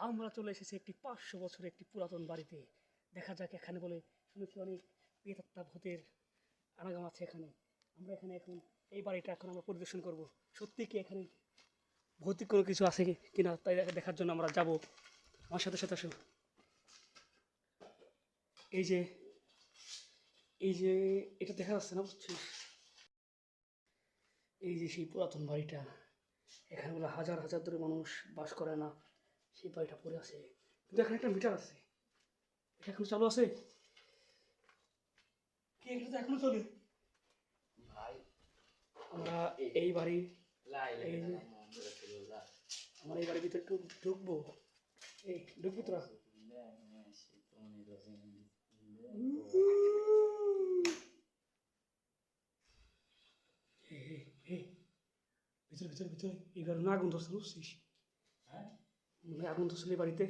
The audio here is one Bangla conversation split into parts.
আমরা চলে এসেছি একটি 500 বছরের একটি পুরাতন বাড়িতে। দেখা যাক এখানে বলে শুনেছি অনেক প্রেতাত্মা ভূতের আনাগম আছে এখানে। আমরা এখানে এখন এই বাড়িটা এখন আমরা পরিদর্শন করব। সত্যি কি এখানে ভৌতিক কোনো কিছু আছে কিনা তাই দেখার জন্য আমরা যাব। আমার সাথে সাথে আসো। এই যে এই যে এটা দেখা যাচ্ছে না, বুঝছিস? এই যে সেই পুরাতন বাড়িটা, এখানে বলে হাজার হাজার ধরে মানুষ বাস করে না, সেই বাড়িটা পড়ে আছে। কিন্তু এখানে একটা মিটার আছে, এটা এখনো চালু আছে কি? এটা তো এখনো চলে ভাই। আমরা এই বাড়ি এই যে আমরা এই বাড়ির ভিতরে একটু ঢুকবো। এই ঢুকবি তোরা? ভিতরে ভিতরে ভিতরে এই বাড়ি না আগুন ধরছে, বুঝছিস? হ্যাঁ, মনে হয় আগুন ধরছিল এই বাড়িতে।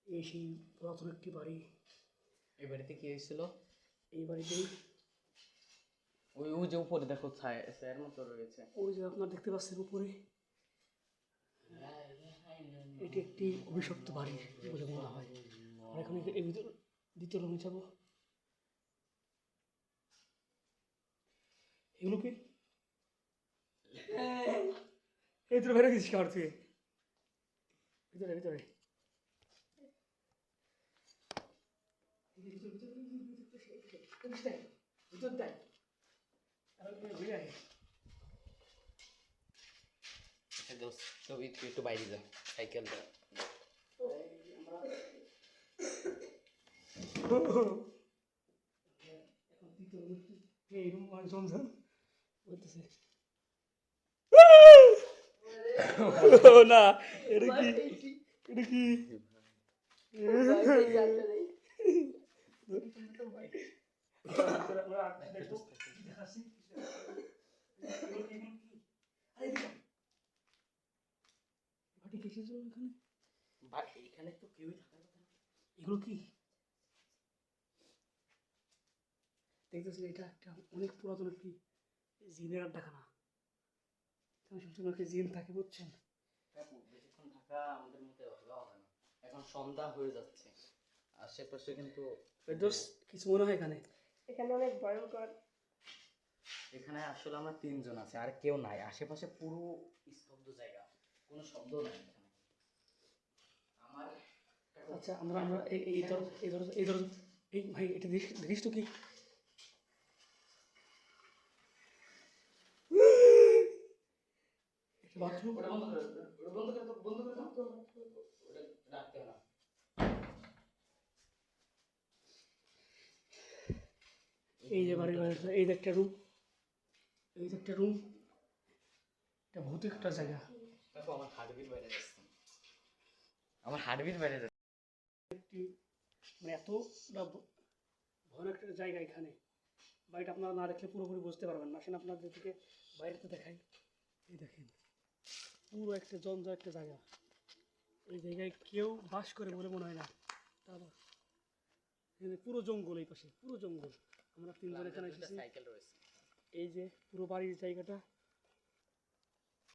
এই সেই পুরাতন একটি বাড়ি। এই বাড়িতে কি হয়েছিল? এই বাড়িতেই ওই ওই যে উপরে দেখো ছায়ের মতো রয়েছে। ওই যে আপনার দেখতে পাচ্ছেন উপরে, এটি একটি অভিশপ্ত বাড়ি বলে মনে হয়। আমরা এখন এই ভিতর দ্বিতীয় রুমে যাবো। এগুলো কি? এই তোর বেরো গেছিস খাবার থেকে? ভিতরে ভিতরে ভিতর দেয় ঘুরে আয়। ছবি তুই একটু বাইরে যা, সাইকেল দা। এই রুম জমজম বলতেছে না, এটা কি? এটা কি? এখানে তো কেউই থাকার কথা না। এগুলো কি দেখতেছি? এটা একটা অনেক পুরাতন একটি জিনের আড্ডাখানা। সবসময় জিন থাকে, বুঝছেন? বেশিক্ষণ থাকা আমাদের মধ্যে হবে না। এখন সন্ধ্যা হয়ে যাচ্ছে, আশেপাশে কিন্তু কিছু মনে হয় এখানে? এখানে অনেক ভয়ঙ্কর। এখানে আসলে আমরা তিনজন আছি, আর কেউ নাই। আশেপাশে পুরো স্তব্ধ জায়গা, কোনো শব্দ নাই এখানে। আমার আচ্ছা, আমরা আমরা এই ধর এই ভাই, এটা দেখিস তো কি? বাথরুম। ওটা বন্ধ করে দাও, ওটা বন্ধ করে দাও, বন্ধ করে দাও। ওটা রাখতে হবে না। এই যে বাড়ির বাইরে এই যে একটা রুম, এই যে একটা রুম, এটা ভৌতিক একটা জায়গা। দেখো আমার হার্টবিট বাইরে যাচ্ছে, আমার হার্টবিট বাইরে যাচ্ছে। একটি মানে এত ভয়ানক একটা জায়গা এখানে। বাড়িটা আপনারা না দেখলে পুরোপুরি বুঝতে পারবেন না। আসেন আপনাদের দিকে বাইরেতে দেখাই। এই দেখেন, পুরো একটা জঞ্জাল একটা জায়গা। এই জায়গায় কেউ বাস করে বলে মনে হয় না। তারপর এখানে পুরো জঙ্গল, এই পাশে পুরো জঙ্গল। আমরা তিনজন এখানে এসেছি। সাইকেল রয়েছে। এই যে পুরো বাড়ির জায়গাটা